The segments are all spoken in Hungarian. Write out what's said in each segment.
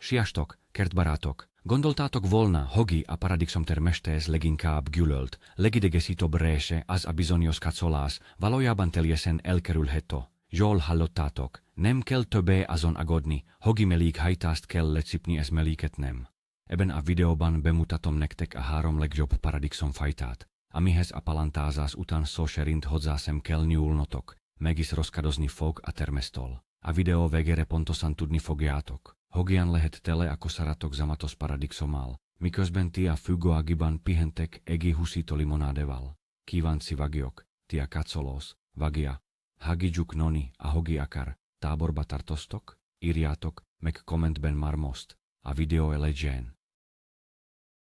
siastok, kertbarátok, gondoltátok volna, hogi a paradixom termestes leginkább gyűlölt, legidegesítóbb része az a bizonyos kacolás, valójában teljesen elkerülhető. Jól hallottátok, nem kell többé azon aggódni, hogi melik hajtást kell lecipni ez meliket nem. Ebben a videóban bemutatom nektek a 3 legjobb paradixom fajtát, amihez a palantázás után szó szerint hozzá sem kell nyúlnotok, meg is rozkadozni fog a termestol. A video végére pontosan tudni fogjátok. Hogyan lehet tele ako szaratok zamatos paradixommal, miközben ti a függőagiban pihentek egi husító limonádéval. Kíváncsi vagyok, ti a kacolos, vagia, hagidzsuk noni a hogi akar, táborba tartoztok, írjátok, meg kommentben már most. A video legyen.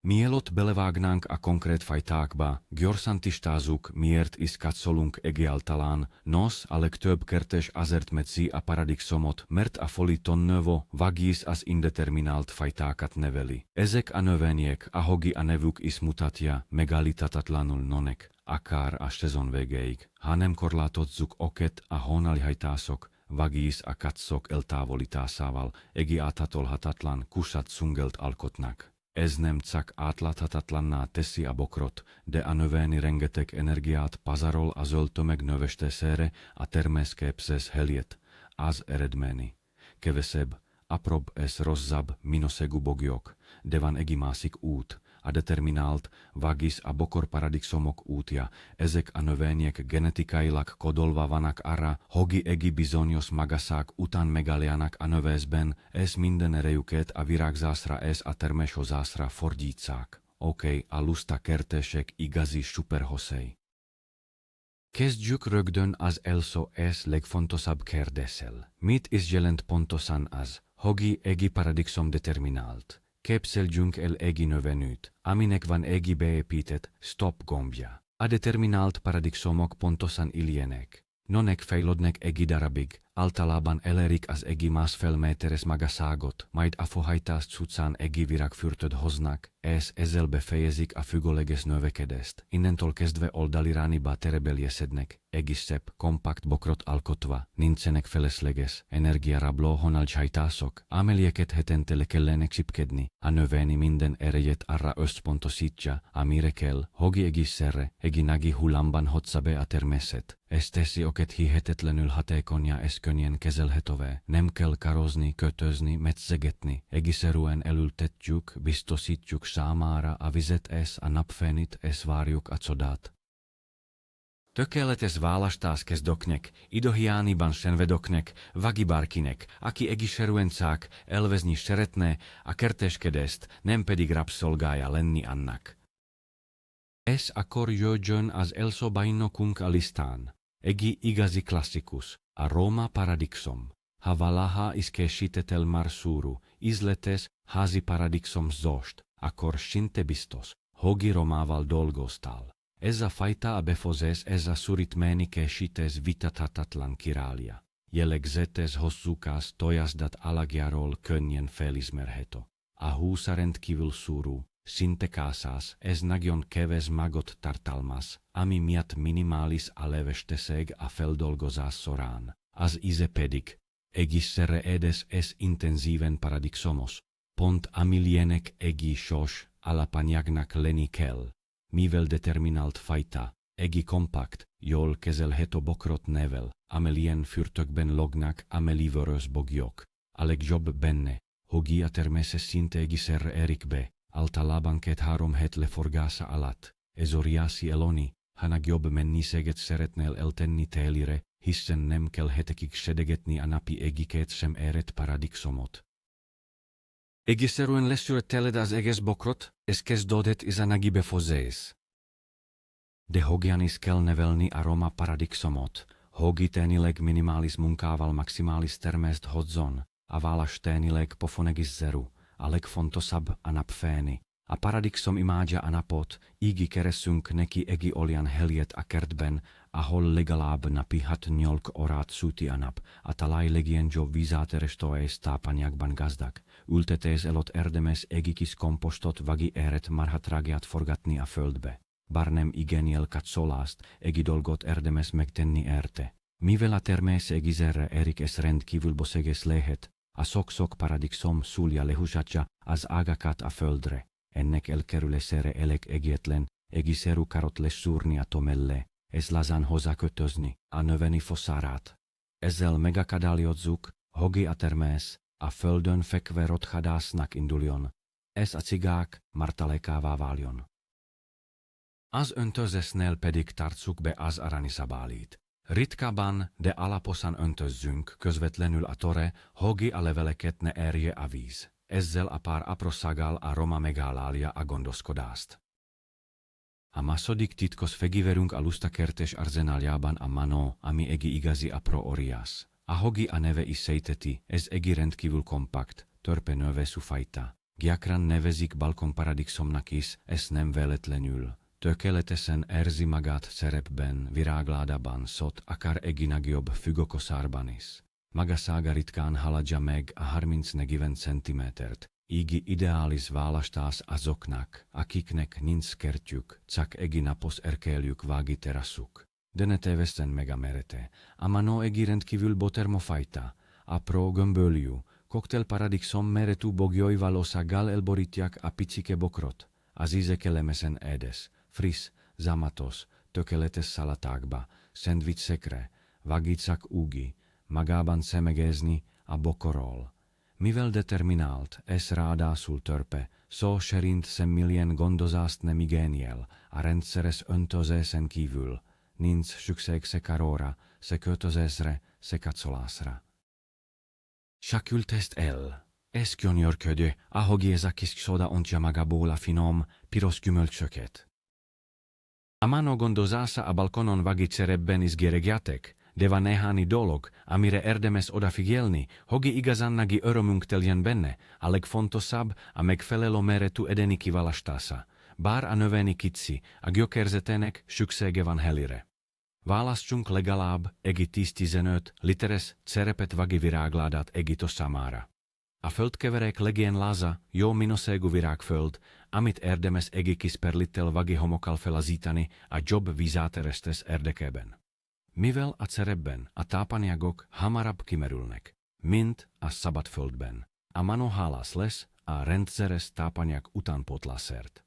Mielőtt belevágnánk a konkrét fajtákba, gyorsan tisztázzuk, miért is kacolunk egyáltalán, nos a legtöbb kertes azért medzi a paradixomot, mert a folitonnovo vagis az indeterminált fajtákat neveli. Ezek a növények, ahogy a nevük is mutatja, megállíthatatlanul nonek, akár a szezon végéig. Ha nem korlátozzuk oket a hónalihajtások, vagis a kacok eltávolításával egyáltalhatatlan kusat szungelt alkotnak. Ez nem csak átláthatatlanná teszi a bokrot, de a növény rengeteg energiát pazarol a zöld tömeg növestésére a termésképzés helyett. Az eredmény. Kevesebb, apróbb és rosszabb minőségű bogyók, de van egy másik út, a determinált vagis a bokor paradixomok útja. Ezek a növények genetikailag kódolva vannak arra, hogy egy bizonyos magasság után megálljanak a növésben, és minden erejüket a virágzásra és a terméshozásra fordítsák. Oké, a lusta kertesek igazi szuperhosszai. Kezdjük rögtön az első és legfontosabb kérdéssel. Mit is jelent pontosan az, hogy egy paradixom determinált? Képzeljünk el egy növényűt, aminek van egy beépített stop gombja. A determinált paradixomok pontosan ilyenek. Nonek fejlődnek egy darabig, általában elérik az egy másfél méteres magasságot, majd a fohajtás után egy virágfürtöt hoznak, és ezzel befejezik a függőleges növekedést. Innentől kezdve oldalirányba terebeljesednek, egy szép, kompakt bokrot alkotva, nincsenek felesleges, energiarabló honalhajtások, amelyeket hetente le kellene csipkedni. A növény minden erejét arra összpontosítja, amire kell, hogy egészszerre, egy nagy hullámban hozza be a természet. Ez teszi oket hihetetlenül hatékonnyá és könnyen kezelhetővé. Nem kell karozni, kötözni, metszegetni. Egészszerűen elültetjük, biztosítjuk számára a vizet és a napfényit és várjuk a csodát. Tökéletes választás kezdőknek, időhiányban szenvedőknek, vagy bárkinek, aki egészszerűen csak élvezni szeretne a kerteskedést, nem pedig rabszolgája lenni annak. És akkor jöjjön az első bajnokunk a listán. Egy igazi klasszikus, a Roma paradixom. Ha valaha is készítettél már szúrú, ízletes, házi paradixom zost, akkor szinte biztos, hogy Romával dolgoztál. Ez a fajta a befőzés és a szurítményi készítés vitathatatlan királya. Jellegzetes hosszúkás tojasdat alagjáról könnyen felismerhető. A húsa rendkívül szúrú, szinte kásás, ez nagyon kevés magot tartalmaz, ami miatt minimális a levestesség a feldolgozás során. Az íze pedig egészszerre édes és intenzíven paradixomos, pont amilyenek egy sós alapanyagnak lenni kell. Mivel determinált fajta, egy kompakt, jól kezelhető bokrot nevel, amelyen fürtökben lognak amelivörös bogyók. A legjobb benne, hogy a természet szinte egészszerre érik be, általában 2-3 hét leforgása alatt. Ez óriási előny, ha nagyobb mennyiséget szeretnél eltenni télire, hiszen nem kell hetekig sedegetni a napi egyiket sem érett paradixomot. Egészszerűen leszűrteled az egész bokrot, és kezdődhet is a nagy befőzés. De hogyan is kell nevelni a Roma paradixomot, hogy tényleg minimális munkával maximális termést hozzon, a válasz tényleg pofonegizzeru, a legfontosabb a napfény. A paradixom imádja a napot, így keresünk neki egy olyan helyet a kertben, ahol legalább napi 6-8 órát süti a nap, a talaj legyen jó vízáterestő és tápanyagban gazdag. Ültetés előtt érdemes egy kis kompostot vagy érett marhatrágyát forgatni a földbe. Bár nem igényel kacolást, egy dolgot érdemes megtenni érte. Mivel a természet egészszerre érik és rendkívül boszeges lehet, a sok paradiksom sulja lehusatja az ágakat a földre, ennek elkerülésére elég egyetlen egiseru karot leszúrni a tomelle, ez lazán hozzákötözni a növeni foszárát. Ezzel megakadályozzuk, hogi a termés a földön fekve rothadásznak induljon, ez a cigák martalékává váljon. Az öntözésnél pedig tartsuk be az aranyszabálít. Ritkában, de alaposan öntözzünk közvetlenül a tore, hogi a leveleket ne érje a víz. Ezzel a pár aprossággal a roma megállálja a gondoskodást. A második titkos fegyverünk a lustakertes arzenáljában a manó, ami egi igazi a pro-orias. A hogi a neve is sejteti, ez egi rendkívül kompakt, törpe növeszű fajta. Gyakran nevezik balkon paradixomnak is, ez nem véletlenül. Tökéletesen érzi magát szerepben, virágládában, szot akár egi nagyobb fügökosárban is. Magassága ritkán haladja meg a 30-40 centimétert, így ideális választás azoknak, akiknek nincs kertjük, csak egi napos erkéljük vági teraszuk. De ne téveszten meg a merete, a manó egi rendkívül botermofajta, apró gömbölyű, koktél paradixom meretű bogjóival oszaggal elborítják a picike bokrot, az íze kellemesen édes, friss, zamatos, tökéletes szalatákba, szendvicsekre, vagicak úgi, magában szemegezni a bokorról. Mivel determinált, ez ráadásul törpe, szó szerint szemmilyen gondozást nem igényel, a rendszeres öntözésen kívül, nincs szükség se karóra, se kötözésre, se kacolásra. Sakültest el, ez gyönyörködő, ahogy ez a kis soda ontja magából a finom, piros gyümölcsöket. A manó gondozása a balkonon vagicserebben is geregjáték, de van néhány dolog, amire érdemes odafigyelni, hogi igazán nagy örömünk teljen benne, a legfontosabb a megfelelő méretű edeni kiválasztása. Bár a növényi kicsi, a gyökérzetének szüksége van helire. Választsunk legalább egi 10-15 literes cerepet vagi virágládát egito számára. A földkeverek legyen laza, jó minőségű virágföld, amit érdemes egi kisperlittel vagi homokkal felazítani a jobb vízáteresztés érdekében. Mivel a cerepben a tápanyagok hamarabb kimerülnek, mint a szabadföldben, a manó hálás lesz a rendszeres tápanyag utánpótlásért.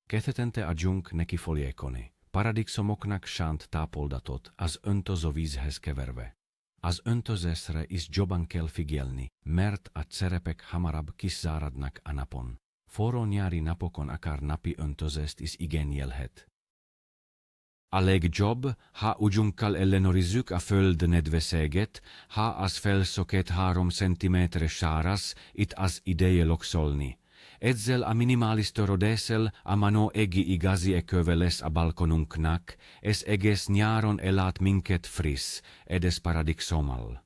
Két adjunk neki foliékoni, paradixomoknak sánt tápoldatot az öntöző vízhez keverve. Az öntözésre is jobban kell figyelni, mert a cerepek hamarabb kiszáradnak a napon. Forró nyári napokon akár napi öntözést is igényelhet. A legjobb, ha ujjunkkal ellenőrizzük a föld nedvességet, ha az felszökett 3 cm sáraz, itt az ideje lokszolni. Ezzel a minimális törődéssel a manó egi igazi eköve lesz a balkonunknak, ez egész nyáron elát minket friss, edes paradixommal.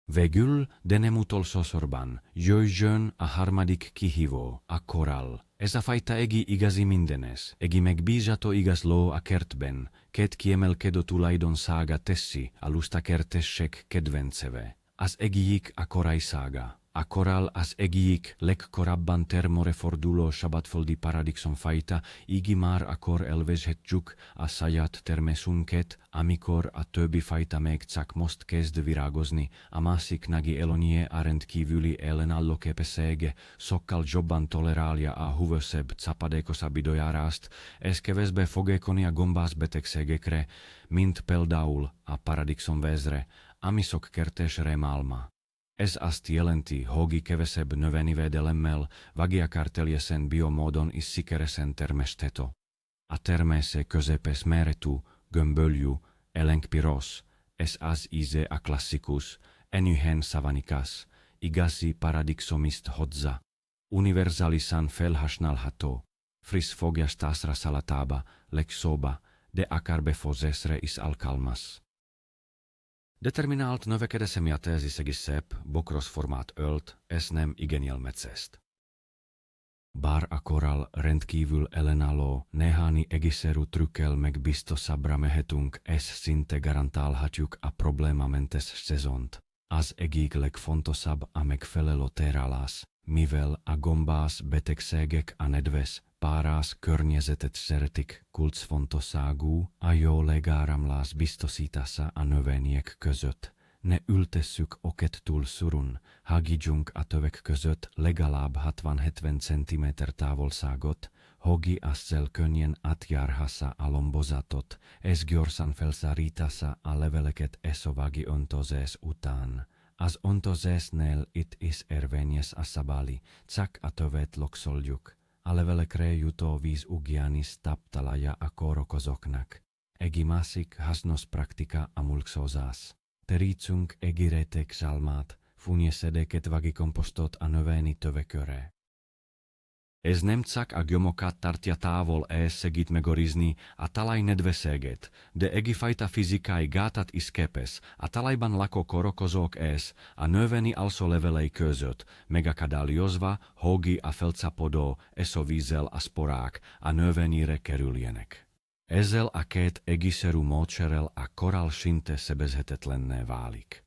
Végül, de nem utolsó sorban, jöjjön a harmadik kihívó, a korall. Ez a fajta egi igazi mindenes, egi megbízható igazló a kertben, két kiemelkedő tulajdonsága teszi a lustakertesek kedvencévé. Az egyik a korallsága. A korall az egyik legkorábban termore forduló szabadföldi paradixomfajta, így már akkor elvezhetjük a saját termésünket, amikor a többi fajta még csak most kezd virágozni, a másik nagy előnye a rendkívüli ellenálló képessége, sokkal jobban tolerálja a húvösebb, capadékosabb időjárást, ez kevésbé fogékony a gombászbetegségekre, mint például a paradixomvézre, ami sok kertes rémálma. Ez azt jelenti, hogy kevesebb növényi védelemmel, vagi akár teljesen biomódon is sikeresen termeszthető. A termése közepes méretű, gömbölyű, elenkpiros, ez az íze a klasszikus, enyhén savanikas, igazi paradixomist hodza, univerzálisan felhasználható, friss fogyasztásra szalatába, legsóba, de akár befőzésre is alkalmas. Determinált növekedése miatt ez is egész szép, bokros formát ölt, ez nem igényel metszést. Bár a korall rendkívül ellenálló, néhány egészszerű trükkel meg biztosabbra mehetünk, ez szinte garantálhatjuk a problémamentes szezont. Az egyik legfontosabb a megfelelő térálás, mivel a gombász betegségek a nedves, párás környezetet szeretik, kulcsfontosságú a jó legáramlás biztosítása a növények között, ne ültesszük oket túl szurun, hágítsunk a tövek között legalább 60-70 cm távolságot, hogi ezzel könnyen átjárhassa a lombozatot, és gyorsan felszárítassa a leveleket esovagi öntözés után. Az öntözésnél itt is érvényes a szabály, csak a tövet lokszoljuk. A levelekre jutó víz ugyanis táptalaja a kórokozóknak. Egi másik hasznos praktika a mulcsozás. Terítsünk egi rétegzálmát, fúnyeszedéket vagikomposztot a növény töveköré. Ez nem csak a gyomokat tartja távol és segít megőrizni a talaj nedvességet, de egi fajta fizikai gátat is képes a talajban lakó kórokozók és a növény alsó levelei között, megakadályozva, hogi a felcapodó esóvízzel a sporák a növényre kerüljenek. Ezzel a két egiszerű módszerrel a korál szinte sebezhetetlenné válik.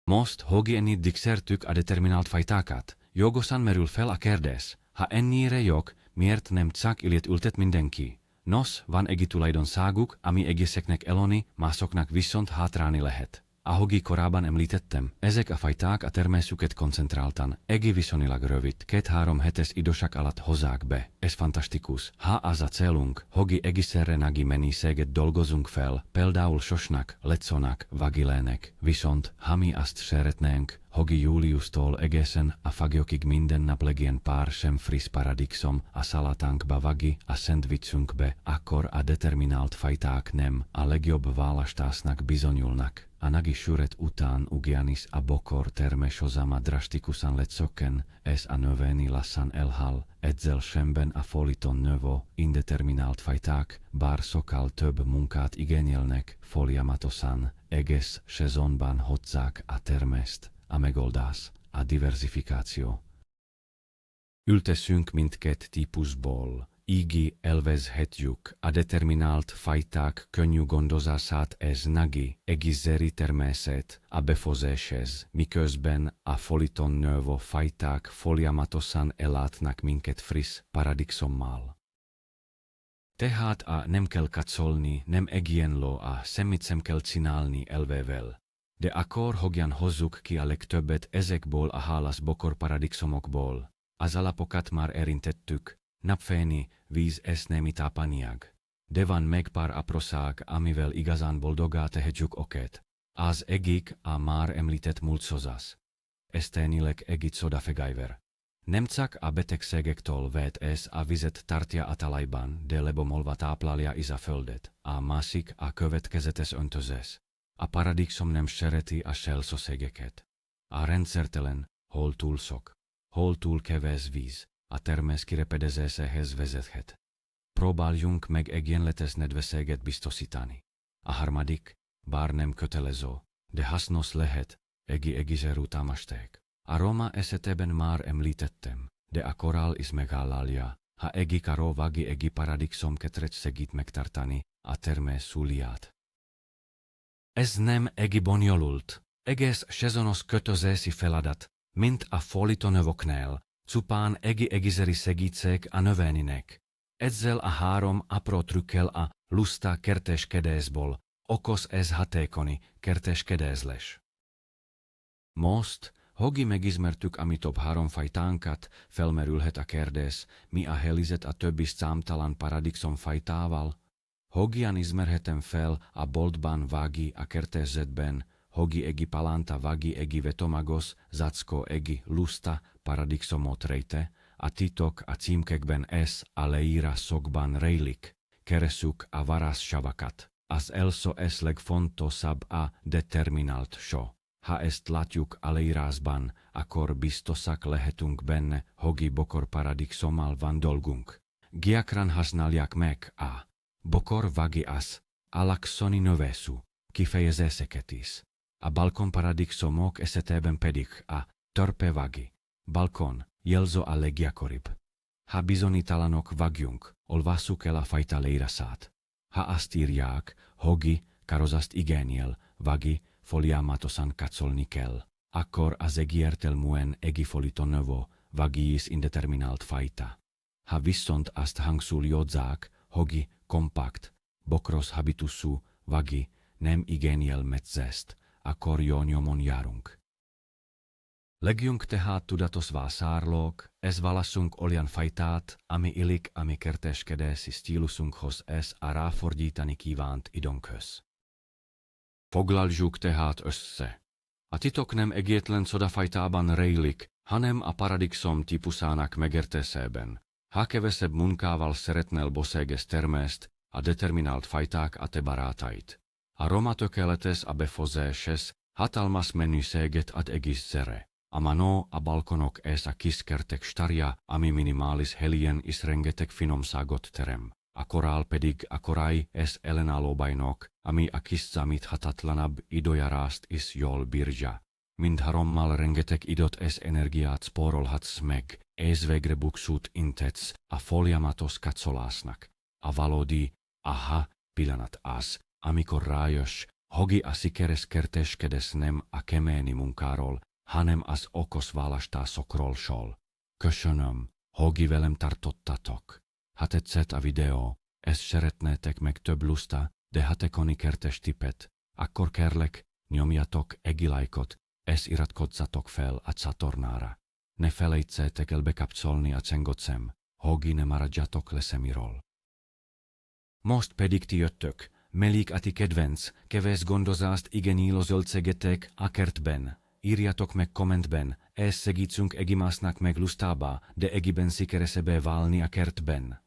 Most hogi dicsértük a determinált fajtákat. Jogosan merül fel a kérdés, ha ennyire jog, miért nem csak ilyet ültet mindenki? Nos, van egi tulajdonságuk, ami egészeknek eloni, másoknak viszont hátrálni lehet. Ahogy korábban említettem, ezek a fajták a termésüket koncentráltan, egi viszonylag rövid, 2-3 hetes időszak alatt hozzák be. Ez fantasztikus. Ha az a célunk, hogi egészszerre nagi mennyiséget dolgozunk fel, például sosnak, lecónak, vagilének, viszont ha mi azt szeretnénk, hogi júliustól egészen a fagyokig minden nap legyen pár sem friss paradicsom a szalátánkba vagi a szendvicsunkbe, akkor a determinált fajták nem a legjobb választásnak bizonyulnak. A nagi süret után ugyanis a bokor terméshozama drastikusan lecsökken, és a növény lassan elhal, ezzel szemben a foliton növő, indeterminált fajták, bár sokkal több munkát igényelnek, folyamatosan, egész szezonban hozzák a termést. A megoldás, a diversifikáció. Ültessünk mindkét típusból, így elvezhetjük a determinált fajták könnyű gondozását és nagi egészségi természet a befőzéshez, miközben a foliton növő fajták folyamatosan ellátnak minket friss paradicsommal. Tehát nem kell kacsolni, nem egyenlő a semmit sem kell csinálni elvével. De akkor hogyan hozzuk ki a legtöbbet ezekból a hálas bokor paradicsomokból? Az alapokat már érintettük, napfényi, víz és némi tápanyag. De van még pár apróság, amivel igazán boldogá tehetjük oket. Az egyik a már említett mulcsozás. Ez tényleg egy csoda fegyver. Nem csak a betegségektől véd ez a vizet tartja a talajban, de lebomolva táplálja is a földet. A másik a következetes öntözés. A paradicsom nem szereti a selszószegeket. A rendszertelen, hol túl sok, hol túl kevés víz, a termés kirepedezéséhez vezethet. Próbáljunk meg egyenletes nedvességet biztosítani. A harmadik, bár nem kötelező, de hasznos lehet, egészségű támaszték. A roma esetében már említettem, de a korál is megállálja, ha karó vagi paradicsom ketrecs segít megtartani a termés súlyát. Ez nem bonyolult, egész sezonos kötözési feladat, mint a folitonövöknél, csupán egészségi segítség a növénynek. Ezzel a 3 apró trükkel a lusta kertéskedésból okos és hatékony kertéskedés. Most, hogi megismertük a mi top 3 fajtánkat, felmerülhet a kérdés, mi a helyzet a többi számtalan paradicsom fajtával. Hogyan ismerhetem fel a boltban vagi a kertészetben, hogi palanta vagi vetomagos, zacko lusta paradicshomot rejte, a titok a címkekben ez a leírásokban rejlik, keresünk a varássavakat. Az elso es legfontosabb a determinált so. Ha ezt látjuk a leírásban, akkor biztosak lehetünk benne, hogi bokor paradicshommal van dolgunk. Gyakran használják meg a bokor vagi az alaksoni növésű kifejezéseket is. A balkon paradicsomok esetében pedig a törpe vagi, balkon, jelző a leggyakoribb. Ha bizonytalanok vagyunk, olvassuk el a fajta leírását. Ha azt írják, hogi, karozast igényel, vagi, folyamatosan kacsolni kell, akkor az egyértelműen folitonövő, vagi is indeterminált fajta. Ha viszont azt hangsúlyozzák, hogi, kompakt, bokros habitusú, vagi, nem igényel metzést, akor joniomon jarung. Legiung tehat tudatos vaasaarlook, es valasunk oljan faitaat, ami ilik ami kerteskede si stilusunk hos es a raafordítani kívánt idonkhöz. Foglaljuk tehát össze. A titok nem egyetlen szodafajtában rejlik, hanem a paradicsom típusának megértésében. Ha kevesebb munkával szeretnél boseges termést, a determinált fajták a te barátait. A roma tökéletes a befozéses, hatalmas mennységet ad egész zere. A manó a balkonok es a kiskertek starja, ami minimális helyen is rengeteg finomságot terem. A korál pedig a korai es ellenállóbajnok, ami a kiszámíthatatlanabb időjárást is jól bírja. Mindharommal rengeteg időt es energiát spórolhatsz meg, es végre buksút intetsz a folyamatos katsolásnak. A valódi, aha, pillanat az, amikor rájössz, hogy a sikeres kerteskedés nem a kemény munkáról, hanem az okos választásokról szól. Köszönöm, hogy velem tartottatok. Ha tetszett a videó, és szeretnétek meg több lusta, de hatékony kertes tippet, akkor kérlek, nyomjatok egy lájkot, és iratkozzatok fel a csatornára. Ne felejtsétek el bekapcsolni a csengócem, hogy ne maradjatok le semmiről. Most pedig ti jöttök, melyik a ti kedvenc, kevés gondozást igenílo zöldségetek a kertben. Írjatok meg kommentben, és segítsünk egymásnak meg lustába, de egyben sikeresebé válni a kertben.